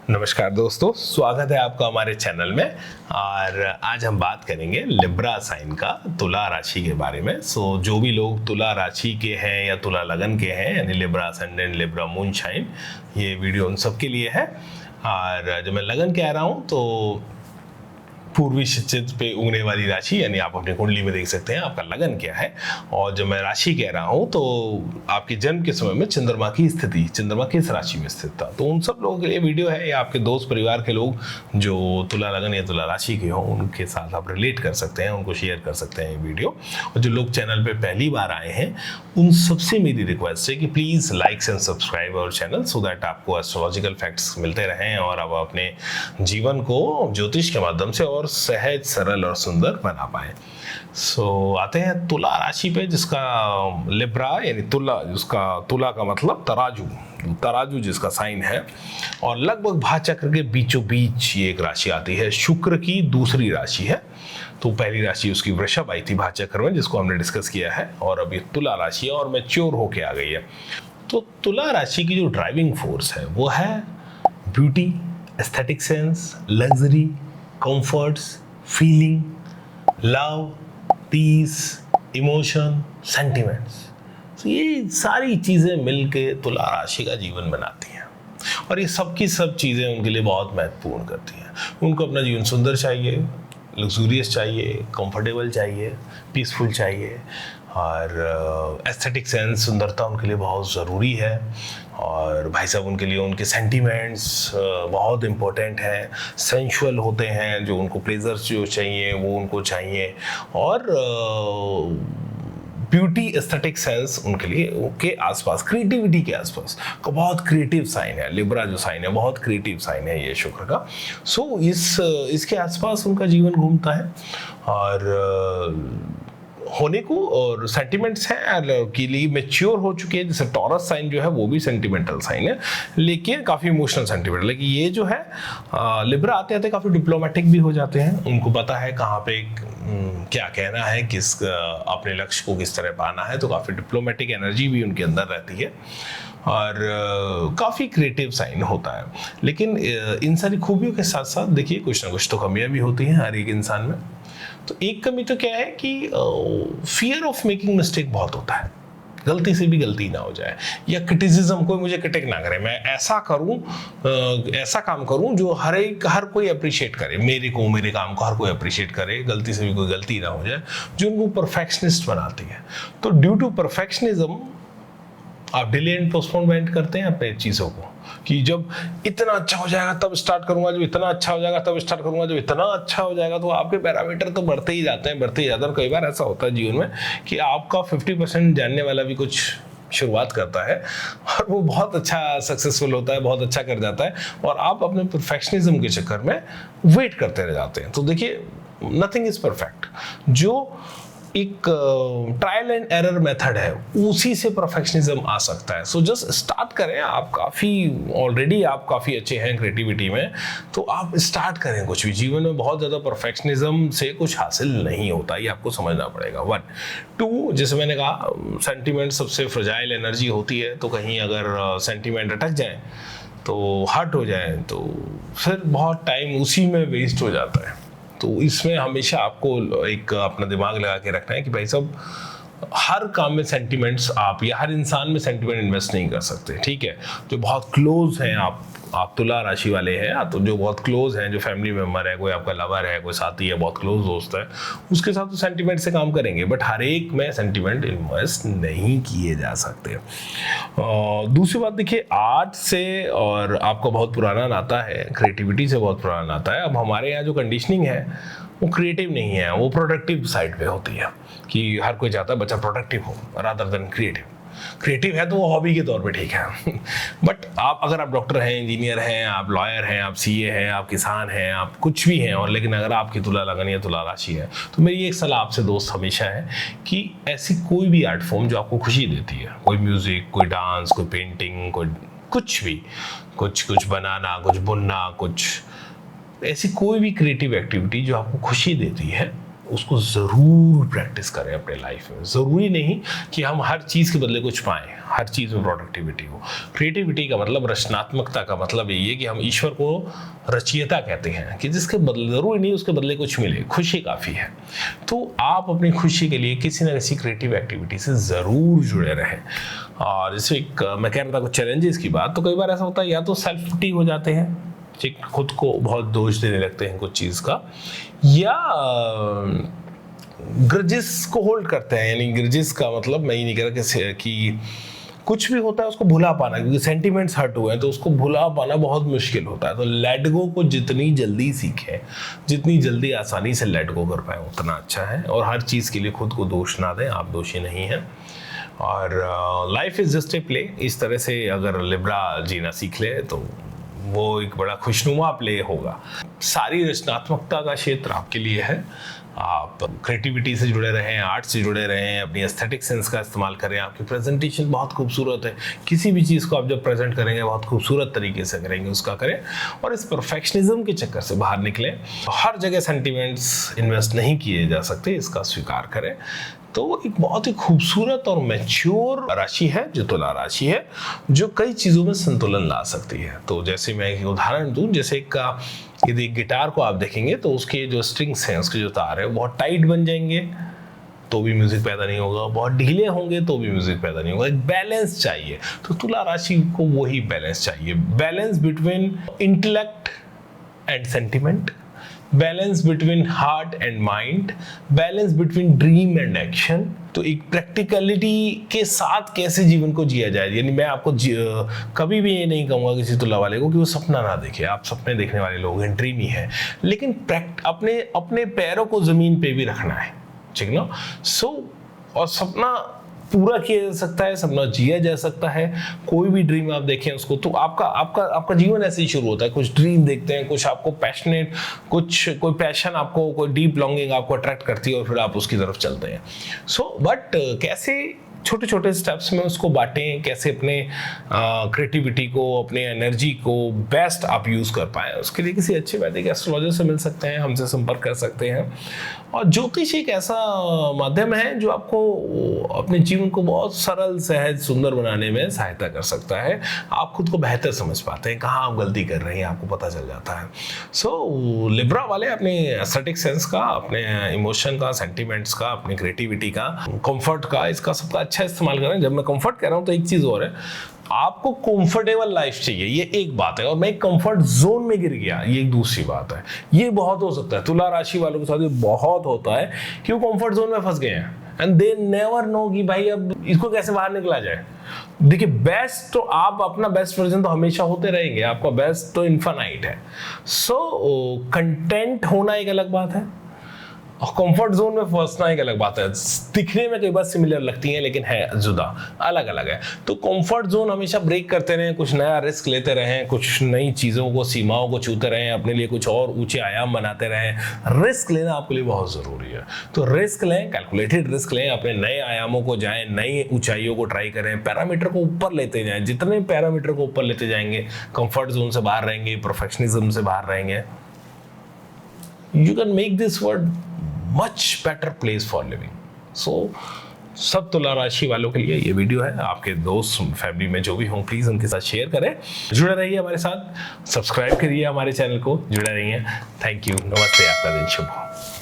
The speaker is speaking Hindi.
नमस्कार दोस्तों, स्वागत है आपका हमारे चैनल में। और आज हम बात करेंगे लिब्रा साइन का, तुला राशि के बारे में। जो भी लोग तुला राशि के हैं या तुला लगन के हैं, यानी Libra ascendant, Libra moon shine, ये वीडियो उन सब के लिए है। और जब मैं लगन कह रहा हूँ तो पूर्वी क्षितिज पे उगने वाली राशि, यानी आप अपनी कुंडली में देख सकते हैं आपका लगन क्या है। और जब मैं राशि कह रहा हूँ तो आपके जन्म के समय में चंद्रमा की स्थिति, चंद्रमा किस राशि में स्थित था, तो उन सब लोगों के लिए वीडियो है। या आपके दोस्त परिवार के लोग जो तुला लगन या तुला राशि के हों, उनके साथ आप रिलेट कर सकते हैं, उनको शेयर कर सकते हैं ये वीडियो। और जो लोग चैनल पर पहली बार आए हैं, उन सबसे मेरी रिक्वेस्ट है कि please likes and subscribe our channel, so that आपको एस्ट्रोलॉजिकल फैक्ट्स मिलते रहें और आप अपने जीवन को ज्योतिष के माध्यम से और सहज, सरल और सुंदर बना पाए। आते हैं तुला राशि पे, जिसका लिब्रा यानी तुला, जिसका तुला का मतलब तराजू, तराजू जिसका साइन है। और लगभग भाचक्र के बीचों बीच ये एक राशि आती है, शुक्र की दूसरी राशि है। तो पहली राशि उसकी वृषभ आई थी भाचक्र में, जिसको हमने डिस्कस किया है, और अब ये तुला राशि है और मैच्योर होके आ गई है। तो तुला राशि की जो ड्राइविंग फोर्स है वो है beauty, aesthetic sense, luxury, comforts, feeling, love, peace, emotion, sentiments. तो ये सारी चीज़ें मिलके तुला राशि का जीवन बनाती हैं, और ये सब की सब चीज़ें उनके लिए बहुत महत्वपूर्ण करती हैं। उनको अपना जीवन सुंदर चाहिए, लग्जूरियस चाहिए, कंफर्टेबल चाहिए, पीसफुल चाहिए, और एस्थेटिक सेंस, सुंदरता उनके लिए बहुत ज़रूरी है। और भाई साहब उनके लिए उनके सेंटिमेंट्स बहुत इम्पोर्टेंट हैं, सेंशुअल होते हैं, जो उनको प्लेजर्स जो चाहिए वो उनको चाहिए। और ब्यूटी, एस्थेटिक सेंस उनके लिए के आसपास, क्रिएटिविटी के आसपास का बहुत क्रिएटिव साइन है। लिब्रा जो साइन है बहुत क्रिएटिव साइन है ये शुक्र का। इसके आसपास उनका जीवन घूमता है। और होने को और सेंटिमेंट्स हैं के लिए मैच्योर हो चुके हैं। जैसे टॉरस साइन जो है वो भी सेंटिमेंटल साइन है, लेकिन काफ़ी इमोशनल सेंटिमेंटल। लेकिन ये जो है लिब्रा आते आते काफ़ी डिप्लोमेटिक भी हो जाते हैं। उनको पता है कहाँ पे क्या कहना है, किस अपने लक्ष्य को किस तरह पाना है, तो काफ़ी डिप्लोमेटिक एनर्जी भी उनके अंदर रहती है। और काफ़ी क्रिएटिव साइन होता है। लेकिन इन सारी खूबियों के साथ साथ देखिए कुछ ना कुछ तो कमियां भी होती हैं हर एक इंसान में। तो एक कमी तो क्या है कि फियर ऑफ मेकिंग मिस्टेक बहुत होता है, गलती से भी गलती ना हो जाए, या क्रिटिसिज्म, कोई मुझे क्रिटिक ना करे, मैं ऐसा करूं, ऐसा काम करूं जो हर कोई अप्रिशिएट करे, मेरे काम को हर कोई अप्रिशिएट करे, गलती से भी कोई गलती ना हो जाए, जो उनको परफेक्शनिस्ट बनाती है। तो ड्यू टू परफेक्शनिज्म आप डिले एंड पोस्टपोनमेंट करते हैं अपने चीज़ों को, कि जब इतना अच्छा हो जाएगा तब स्टार्ट करूंगा, जब इतना अच्छा हो जाएगा तब स्टार्ट करूंगा, जब इतना अच्छा हो जाएगा। तो आपके पैरामीटर तो बढ़ते ही जाते हैं, बढ़ते ही जाते हैं। कई बार ऐसा होता है जीवन में कि आपका 50% जानने वाला भी कुछ शुरुआत करता है और वो बहुत अच्छा सक्सेसफुल होता है, बहुत अच्छा कर जाता है, और आप अपने परफेक्शनिज्म के चक्कर में वेट करते रह जाते हैं। तो देखिए, नथिंग इज परफेक्ट। जो एक ट्रायल एंड एरर मेथड है, उसी से परफेक्शनिज्म आ सकता है। जस्ट स्टार्ट करें। आप ऑलरेडी आप काफ़ी अच्छे हैं क्रिएटिविटी में, तो आप स्टार्ट करें कुछ भी। जीवन में बहुत ज़्यादा परफेक्शनिज्म से कुछ हासिल नहीं होता, ये आपको समझना पड़ेगा। 1 2, जैसे मैंने कहा, सेंटिमेंट सबसे फ्रजाइल एनर्जी होती है। तो कहीं अगर सेंटिमेंट अटक जाए, तो हर्ट हो जाए, तो फिर बहुत टाइम उसी में वेस्ट हो जाता है। तो इसमें हमेशा आपको एक अपना दिमाग लगा के रखना है कि भाई साहब, हर काम में सेंटिमेंट्स आप, या हर इंसान में सेंटिमेंट इन्वेस्ट नहीं कर सकते, ठीक है। जो बहुत क्लोज हैं आप तुला राशि वाले हैं, तो जो बहुत क्लोज हैं, जो फैमिली मेम्बर है, कोई आपका लवर है, कोई साथी है, बहुत क्लोज दोस्त है, उसके साथ तो सेंटिमेंट से काम करेंगे, बट हर एक में सेंटिमेंट इन्वेस्ट नहीं किए जा सकते। दूसरी बात देखिए, आर्ट से और आपका बहुत पुराना नाता है, क्रिएटिविटी से बहुत पुराना नाता है। अब हमारे यहाँ जो कंडीशनिंग है वो क्रिएटिव नहीं है, वो प्रोडक्टिव साइड पे होती है, कि हर कोई चाहता है बच्चा प्रोडक्टिव हो रादर देन क्रिएटिव। क्रिएटिव है तो वो हॉबी के तौर पे ठीक है बट अगर आप डॉक्टर हैं, इंजीनियर हैं, आप लॉयर हैं, आप सीए हैं, आप किसान हैं, आप कुछ भी हैं, और लेकिन अगर आपकी तुला लगन या तुला राशि है, तो मेरी एक सलाह आपसे दोस्त हमेशा है कि ऐसी कोई भी आर्ट फॉर्म जो आपको खुशी देती है, कोई म्यूजिक, कोई डांस, कोई पेंटिंग, कोई कुछ भी, कुछ बनाना, कुछ बुनना, कुछ ऐसी कोई भी क्रिएटिव एक्टिविटी जो आपको खुशी देती है, उसको ज़रूर प्रैक्टिस करें अपने लाइफ में। ज़रूरी नहीं कि हम हर चीज़ के बदले कुछ पाएँ, हर चीज़ में प्रोडक्टिविटी हो। क्रिएटिविटी का मतलब, रचनात्मकता का मतलब यही है कि हम ईश्वर को रचयिता कहते हैं, कि जिसके बदले, ज़रूरी नहीं उसके बदले कुछ मिले, खुशी काफ़ी है। तो आप अपनी खुशी के लिए किसी न किसी क्रिएटिव एक्टिविटी से ज़रूर जुड़े रहें। और जैसे मैं कह रहा था कुछ चैलेंजेस की बात, तो कई बार ऐसा होता है या तो सेल्फ पिटी हो जाते हैं, ठीक, खुद को बहुत दोष देने लगते हैं कुछ चीज़ का, या ग्रजेस को होल्ड करते हैं। यानी ग्रजेस का मतलब मैं ये नहीं कह रहा कि कुछ भी होता है उसको भुला पाना, क्योंकि सेंटिमेंट्स हर्ट हुए हैं तो उसको भुला पाना बहुत मुश्किल होता है। तो लेट गो को जितनी जल्दी सीखें, जितनी जल्दी आसानी से लेट गो कर पाए उतना अच्छा है। और हर चीज़ के लिए खुद को दोष ना दें, आप दोषी नहीं हैं। और life is just a play, इस तरह से अगर लिब्रा जीना सीख ले तो वो एक बड़ा खुशनुमा प्ले होगा। सारी रचनात्मकता का क्षेत्र आपके लिए है। आप क्रिएटिविटी से जुड़े रहें, आर्ट से जुड़े रहें, अपनी एस्थेटिक सेंस का इस्तेमाल करें। आपकी प्रेजेंटेशन बहुत खूबसूरत है, किसी भी चीज़ को आप जब प्रेजेंट करेंगे बहुत खूबसूरत तरीके से करेंगे, उसका करें। और इस परफेक्शनिज्म के चक्कर से बाहर निकलें। हर जगह सेंटिमेंट्स इन्वेस्ट नहीं किए जा सकते, इसका स्वीकार करें। तो एक बहुत ही खूबसूरत और मैच्योर राशि है जो तुला राशि है, जो कई चीज़ों में संतुलन ला सकती है। तो जैसे मैं एक उदाहरण दूं, जैसे यदि गिटार को आप देखेंगे तो उसके जो स्ट्रिंग्स हैं, उसके जो तार है, बहुत टाइट बन जाएंगे तो भी म्यूजिक पैदा नहीं होगा, बहुत ढीले होंगे तो भी म्यूजिक पैदा नहीं होगा। एक बैलेंस चाहिए। तो तुला राशि को वही बैलेंस चाहिए, balance between intellect and sentiment, balance between heart and mind, balance between dream and action. तो एक प्रैक्टिकलिटी के साथ कैसे जीवन को जिया जाए। यानी मैं आपको कभी भी ये नहीं कहूँगा किसी तुला वाले को कि वो सपना ना देखे। आप सपने देखने वाले लोग हैं, ड्रीमी है, लेकिन अपने पैरों को ज़मीन पे भी रखना है, ठीक ना। और सपना पूरा किया जा सकता है, सपना जिया जा सकता है। कोई भी ड्रीम आप देखें उसको, तो आपका जीवन ऐसे ही शुरू होता है। कुछ ड्रीम देखते हैं, कुछ आपको पैशनेट, कोई पैशन आपको, कोई डीप लॉन्गिंग आपको अट्रैक्ट करती है और फिर आप उसकी तरफ चलते हैं। बट कैसे छोटे छोटे स्टेप्स में उसको बांटें, कैसे अपने क्रिएटिविटी को, अपने एनर्जी को बेस्ट आप यूज़ कर पाएँ, उसके लिए किसी अच्छे वैदिक एस्ट्रोलॉजर से मिल सकते हैं, हमसे संपर्क कर सकते हैं। और ज्योतिष एक ऐसा माध्यम है जो आपको अपने जीवन को बहुत सरल, सहज, सुंदर बनाने में सहायता कर सकता है। आप खुद को बेहतर समझ पाते हैं, कहाँ आप गलती कर रहे हैं आपको पता चल जाता है। लिब्रा वाले अपने एस्थेटिक सेंस का, अपने इमोशन का, सेंटिमेंट्स का, अपनी क्रिएटिविटी का, कंफर्ट का, इसका सबका अच्छा इस्तेमाल करें। जब मैं कंफर्ट कह रहा हूँ तो एक चीज़ और है, आपको कंफर्टेबल लाइफ चाहिए, ये एक बात है। और मैं कंफर्ट जोन में गिर गया, ये एक दूसरी बात है। ये बहुत हो सकता है, तुला राशि वालों के साथ ये बहुत होता है कि वो कंफर्ट जोन में फंस गए हैं एंड दे नेवर नो कि भाई अब इसको कैसे बाहर निकला जाए। देखिए, बेस्ट तो आप अपना बेस्ट वर्जन तो हमेशा होते रहेंगे, आपका बेस्ट तो इनफाइनाइट है। कंटेंट होना एक अलग बात है और कंफर्ट जोन में फंसना एक अलग बात है। दिखने में कई बार सिमिलर लगती हैं लेकिन है जुदा, अलग अलग है। तो कंफर्ट जोन हमेशा ब्रेक करते रहें, कुछ नया रिस्क लेते रहें, कुछ नई चीज़ों को, सीमाओं को छूते रहें, अपने लिए कुछ और ऊंचे आयाम बनाते रहें। रिस्क लेना आपके लिए बहुत ज़रूरी है। तो रिस्क लें, कैलकुलेटेड रिस्क लें, अपने नए आयामों को जाएं, नई ऊंचाइयों को ट्राई करें, पैरामीटर को ऊपर लेते जाएं। जितने पैरामीटर को ऊपर लेते जाएंगे, कंफर्ट जोन से बाहर रहेंगे, परफेक्शनिज्म से बाहर रहेंगे, you can make this world much better place for living. सब तुला राशि वालों के लिए ये वीडियो है। आपके दोस्त, फैमिली में जो भी हों, प्लीज़ उनके साथ शेयर करें। जुड़े रहिए हमारे साथ, सब्सक्राइब करिए हमारे चैनल को, जुड़े रहिए। थैंक यू, नमस्ते, आपका दिन शुभ हो।